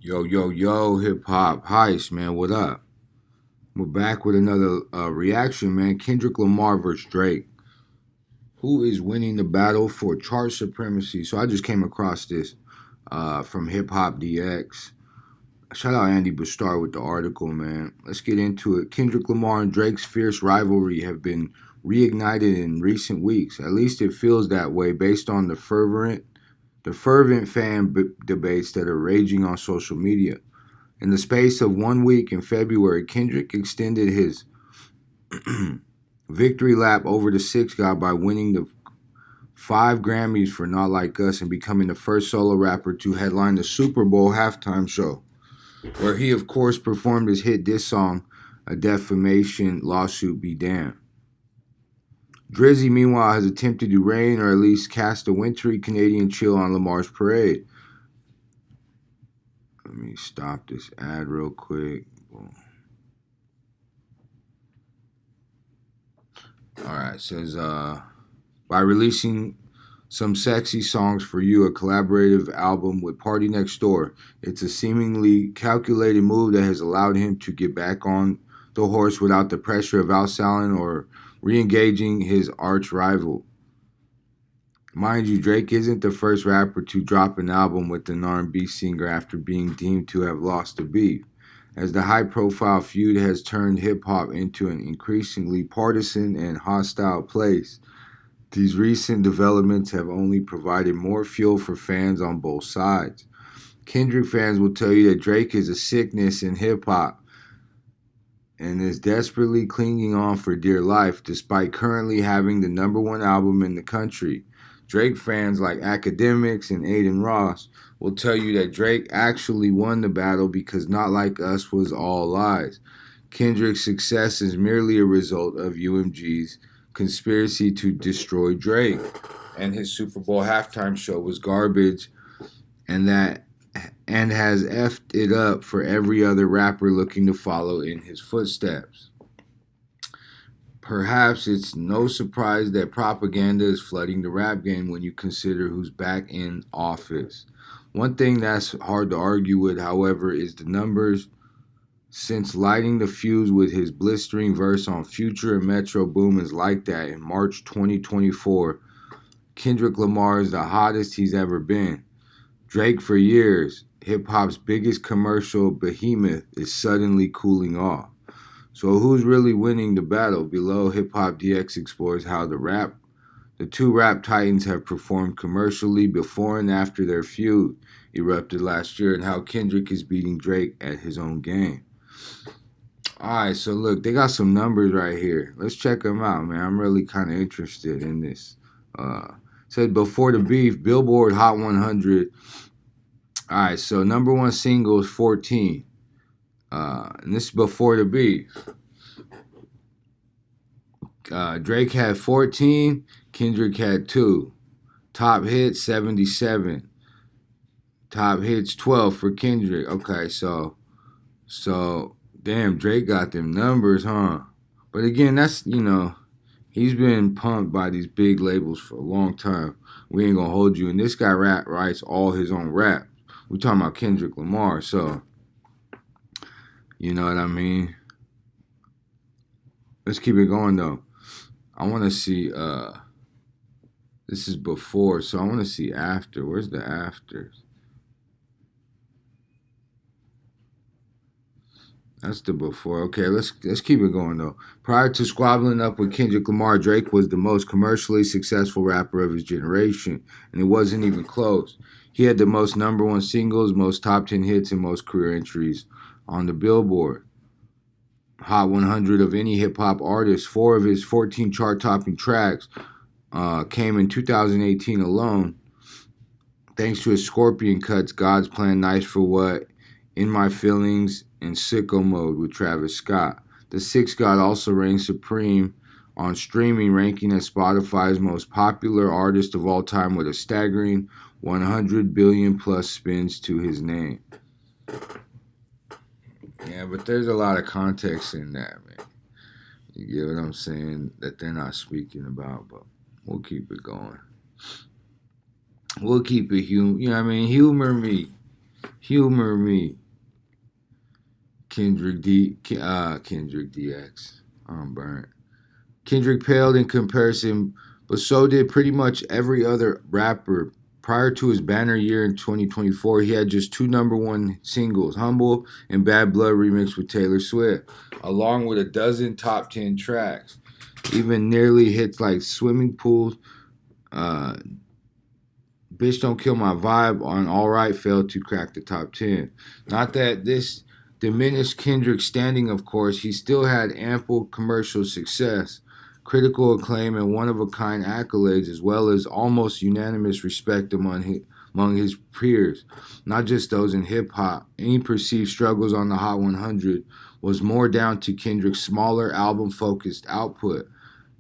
Yo, yo, yo, hip hop heist, man. What up? We're back with another reaction, man. Kendrick Lamar versus Drake. Who is winning the battle for chart supremacy? So I just came across this from Hip Hop DX. Shout out Andy Bastar with the article, man. Let's get into it. Kendrick Lamar and Drake's fierce rivalry have been reignited in recent weeks. At least it feels that way based on the fervent fan debates that are raging on social media. In the space of 1 week in February, Kendrick extended his victory lap over the six guy by winning the 5 Grammys for Not Like Us and becoming the first solo rapper to headline the Super Bowl halftime show, where he, of course, performed his hit diss song, A Defamation Lawsuit Be Damned. Drizzy, meanwhile, has attempted to rain or at least cast a wintry Canadian chill on Lamar's parade. Let me stop this ad real quick. Boom. All right, it says by releasing some sexy songs for you, a collaborative album with Party Next Door. It's a seemingly calculated move that has allowed him to get back on the horse without the pressure of outselling or re-engaging his arch rival. Mind you, Drake isn't the first rapper to drop an album with an R&B singer after being deemed to have lost the beef. As the high-profile feud has turned hip-hop into an increasingly partisan and hostile place, these recent developments have only provided more fuel for fans on both sides. Kendrick fans will tell you that Drake is a sickness in hip-hop and is desperately clinging on for dear life despite currently having the #1 album in the country. Drake fans like Academics and Aiden Ross will tell you that Drake actually won the battle because Not Like Us was all lies. Kendrick's success is merely a result of UMG's conspiracy to destroy Drake, and his Super Bowl halftime show was garbage, and has effed it up for every other rapper looking to follow in his footsteps. Perhaps it's no surprise that propaganda is flooding the rap game when you consider who's back in office. One thing that's hard to argue with, however, is the numbers. Since lighting the fuse with his blistering verse on Future and Metro Boomin's Like That in March 2024, Kendrick Lamar is the hottest he's ever been. Drake, for years, hip-hop's biggest commercial behemoth, is suddenly cooling off. So who's really winning the battle? Below, Hip Hop DX explores how the two rap titans have performed commercially before and after their feud erupted last year, and how Kendrick is beating Drake at his own game. Alright, so look, they got some numbers right here. Let's check them out, man. I'm really kind of interested in this. Said before the beef, Billboard Hot 100. Alright, so #1 single is 14. And this is before the beef. Drake had 14, Kendrick had 2. Top hits 77. Top hits 12 for Kendrick. Okay, so damn, Drake got them numbers, huh? But again, that's, he's been pumped by these big labels for a long time. We ain't gonna hold you. And this guy writes all his own rap. We talking about Kendrick Lamar, so you know what I mean? Let's keep it going though. I wanna see this is before, so I wanna see after. Where's the afters? That's the before. Okay, let's keep it going though. Prior to squabbling up with Kendrick Lamar, Drake was the most commercially successful rapper of his generation, and it wasn't even close. He had the most #1 singles, most top 10 hits, and most career entries on the Billboard Hot 100 of any hip hop artist. 4 of his 14 chart topping tracks came in 2018 alone, thanks to his Scorpion cuts, God's Plan, Nice for What, In My Feelings, and Sicko Mode with Travis Scott. The Six God also reigns supreme on streaming, ranking as Spotify's most popular artist of all time with a staggering 100 billion plus spins to his name. Yeah, but there's a lot of context in that, man. You get what I'm saying? That they're not speaking about, but we'll keep it going. We'll keep it humor. You know what I mean? Humor me. Humor Me, Kendrick DX. I'm burnt. Kendrick paled in comparison, but so did pretty much every other rapper. Prior to his banner year in 2024, he had just two number one singles, Humble and Bad Blood remixed with Taylor Swift, along with a dozen top 10 tracks. Even nearly hits like Swimming Pools, uh, Bitch Don't Kill My Vibe on All Right failed to crack the top 10. Not that this diminished Kendrick's standing, of course, he still had ample commercial success, critical acclaim, and one of a kind accolades, as well as almost unanimous respect among his peers, not just those in hip hop. Any perceived struggles on the Hot 100 was more down to Kendrick's smaller album focused output,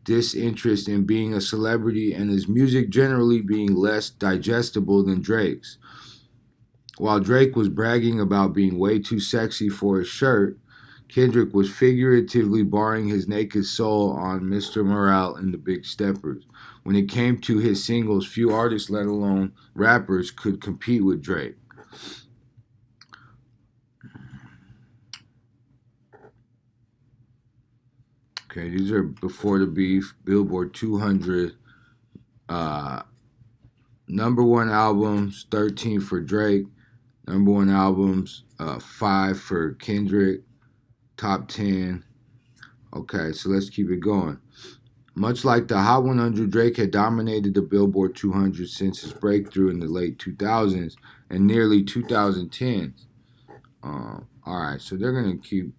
disinterest in being a celebrity, and his music generally being less digestible than Drake's. While Drake was bragging about being way too sexy for his shirt, Kendrick was figuratively baring his naked soul on Mr. Morale and the Big Steppers. When it came to his singles, few artists, let alone rappers, could compete with Drake. Okay, these are before the beef, Billboard 200. Number one albums, 13 for Drake. Number one albums, 5 for Kendrick. Top 10. Okay, so let's keep it going. Much like the Hot 100, Drake had dominated the Billboard 200 since his breakthrough in the late 2000s and nearly 2010s. All right, so they're going to keep.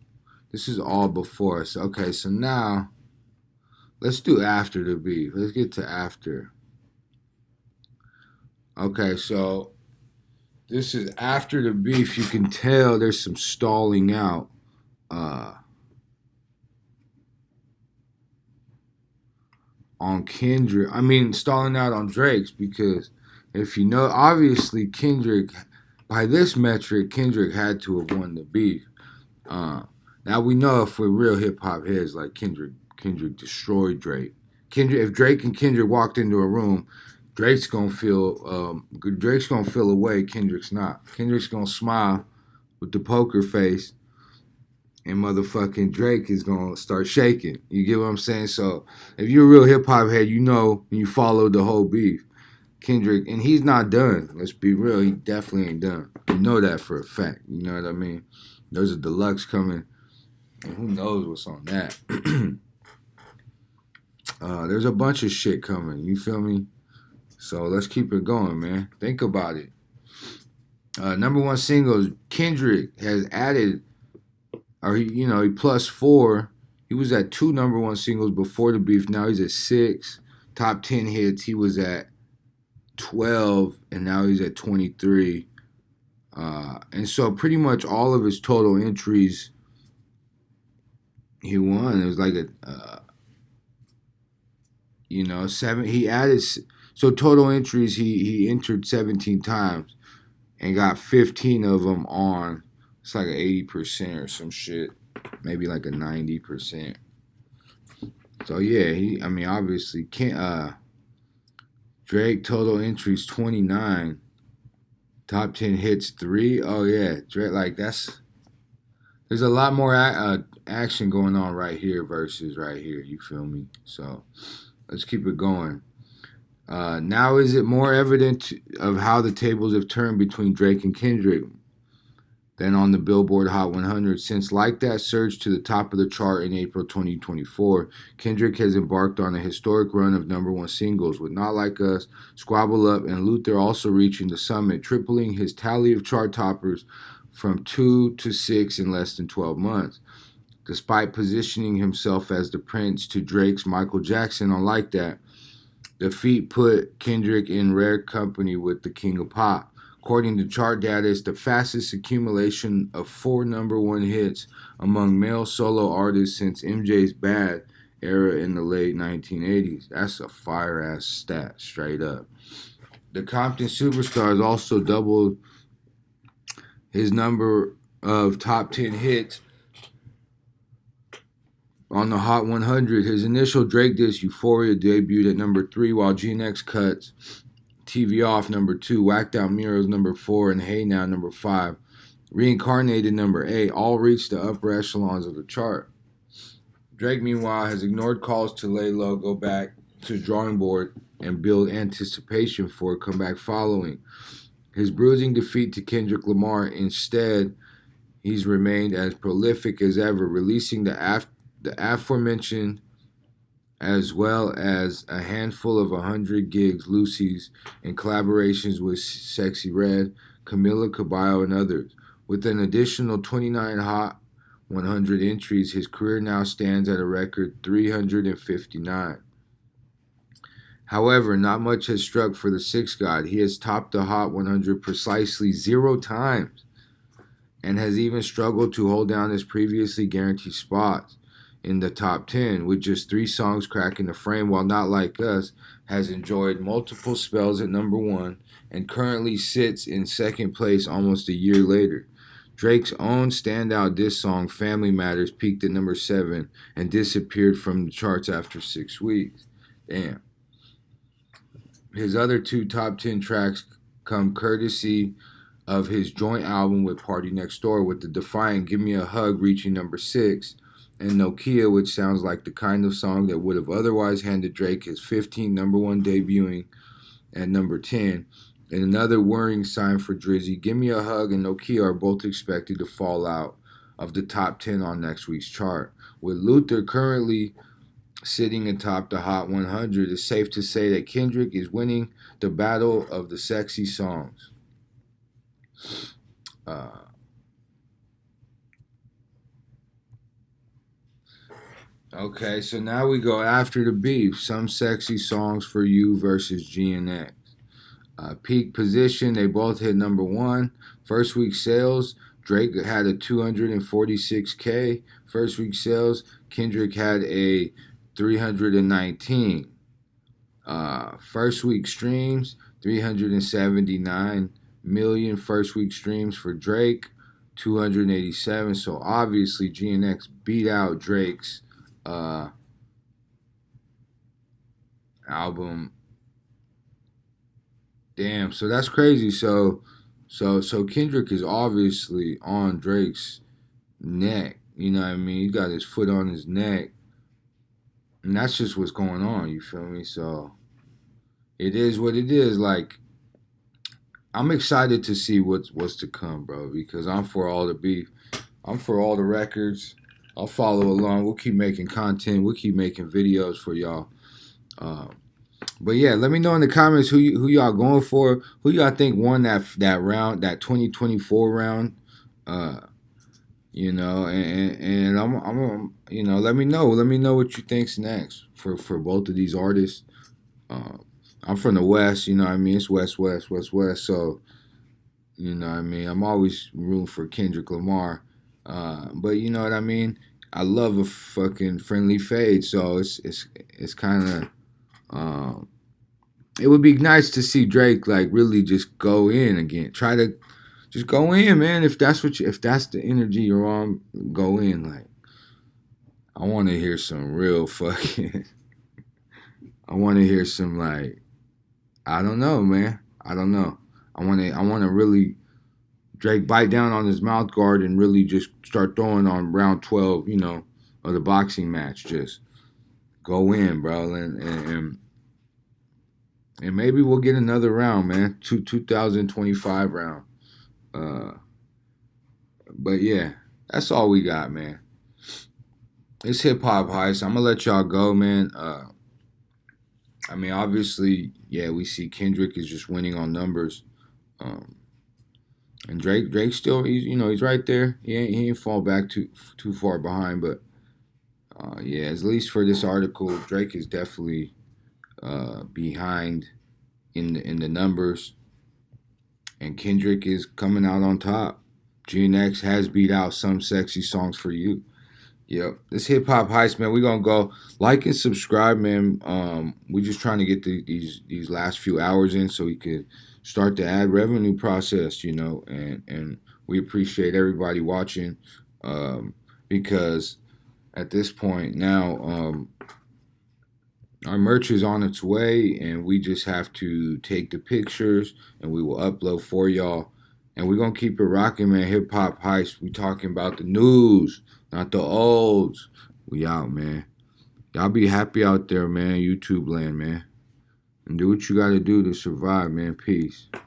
This is all before us. Okay, so now let's do After the Beef. Let's get to After. Okay, so this is After the Beef. You can tell there's some stalling out. On Kendrick. I mean, stalling out on Drake's because if you know, obviously Kendrick, by this metric, Kendrick had to have won the beef. Now we know if we're real hip hop heads, like Kendrick destroyed Drake. If Drake and Kendrick walked into a room, Drake's gonna feel away. Kendrick's not. Kendrick's gonna smile with the poker face, and motherfucking Drake is gonna start shaking. You get what I'm saying? So if you're a real hip hop head, you know and you follow the whole beef. Kendrick, and he's not done. Let's be real, he definitely ain't done. You know that for a fact. You know what I mean? There's a deluxe coming, and who knows what's on that. There's a bunch of shit coming. You feel me? So let's keep it going, man. Think about it. Number one singles, Kendrick has added, or he +4. He was at 2 number one singles before the beef. Now he's at 6 top 10 hits. He was at 12, and now he's at 23. And so pretty much all of his total entries he won. It was like seven. He added, so total entries he entered 17 times and got 15 of them on. It's like an 80% or some shit, maybe like a 90%. So yeah, obviously can't. Drake total entries 29, top 10 hits 3. Oh yeah, Drake, like there's a lot more action going on right here versus right here. You feel me? So let's keep it going. Now is it more evident of how the tables have turned between Drake and Kendrick than on the Billboard Hot 100, since like that surge to the top of the chart in April 2024, Kendrick has embarked on a historic run of number one singles, with Not Like Us, Squabble Up, and Luther also reaching the summit, tripling his tally of chart toppers from 2 to 6 in less than 12 months. Despite positioning himself as the Prince to Drake's Michael Jackson on Like That, the feat put Kendrick in rare company with the King of Pop. According to chart data, it's the fastest accumulation of 4 number one hits among male solo artists since MJ's Bad era in the late 1980s. That's a fire-ass stat, straight up. The Compton Superstar has also doubled his number of top 10 hits on the Hot 100. His initial Drake diss, Euphoria, debuted at number 3, while GNX Cuts TV Off number 2, Whacked Out Murals number 4, and Hey Now number 5. Reincarnated number 8 all reached the upper echelons of the chart. Drake, meanwhile, has ignored calls to lay low, go back to the drawing board, and build anticipation for a comeback following his bruising defeat to Kendrick Lamar. Instead, he's remained as prolific as ever, releasing the aforementioned as well as a handful of 100 gigs Lucy's and collaborations with Sexy Red, Camila Cabello, and others. With an additional 29 Hot 100 entries, his career now stands at a record 359. However, not much has struck for the Six God. He has topped the Hot 100 precisely 0 times and has even struggled to hold down his previously guaranteed spots in the top 10, with just 3 songs cracking the frame, while Not Like Us has enjoyed multiple spells at number 1 and currently sits in second place almost a year later. Drake's own standout diss song, Family Matters, peaked at number 7 and disappeared from the charts after 6 weeks. Damn. His other 2 top 10 tracks come courtesy of his joint album with Party Next Door, with the defiant Give Me a Hug reaching number 6, and Nokia, which sounds like the kind of song that would have otherwise handed Drake his 15th number 1 debuting at number 10. And another worrying sign for Drizzy, Give Me a Hug and Nokia are both expected to fall out of the top 10 on next week's chart. With Luther currently sitting atop the Hot 100, it's safe to say that Kendrick is winning the battle of the sexy songs. Okay, so now we go after the beef. Some sexy songs for you versus GNX. Peak position, they both hit number 1. First week sales, Drake had a 246K. First week sales, Kendrick had a 319. First week streams, 379 million first week streams for Drake, 287. So obviously GNX beat out Drake's album. Damn, so that's crazy. So Kendrick is obviously on Drake's neck. You know what I mean? He got his foot on his neck. And that's just what's going on, you feel me? So it is what it is. Like, I'm excited to see what's to come, bro, because I'm for all the beef. I'm for all the records. I'll follow along. We'll keep making content. We'll keep making videos for y'all. But yeah, let me know in the comments who y'all going for. Who y'all think won that round, that 2024 round. You know, and I'm you know, let me know what you think's next for both of these artists. I'm from the West, you know what I mean? It's West. So, you know what I mean? I'm always rooting for Kendrick Lamar. But you know what I mean? I love a fucking friendly fade, so it's kind of it would be nice to see Drake like really just go in again. Try to just go in, man. If that's the energy you're on, go in. Like, I want to hear some real fucking. I want to hear some like, I don't know, man. I don't know. I want to really Drake bite down on his mouth guard and really just start throwing on round 12, you know, of the boxing match. Just go in, bro, and maybe we'll get another round, man. 2025 round. But yeah, that's all we got, man. It's Hip Hop Heist. I'm gonna let y'all go, man. I mean, obviously, yeah, we see Kendrick is just winning on numbers. And Drake still, he's right there. He ain't fall back too far behind. But yeah, at least for this article, Drake is definitely behind in the numbers, and Kendrick is coming out on top. GNX has beat out Some Sexy Songs for You. Yep, this Hip Hop Heist, man. We gonna go like and subscribe, man. We just trying to get these last few hours in so we could start the ad revenue process, you know. And we appreciate everybody watching, because at this point now, Our merch is on its way, and we just have to take the pictures, and we will upload for y'all. And we're gonna keep it rocking, man. Hip hop heist. We talking about the news, not the olds. We out, man. Y'all be happy out there, man. YouTube land, man. And do what you gotta do to survive, man. Peace.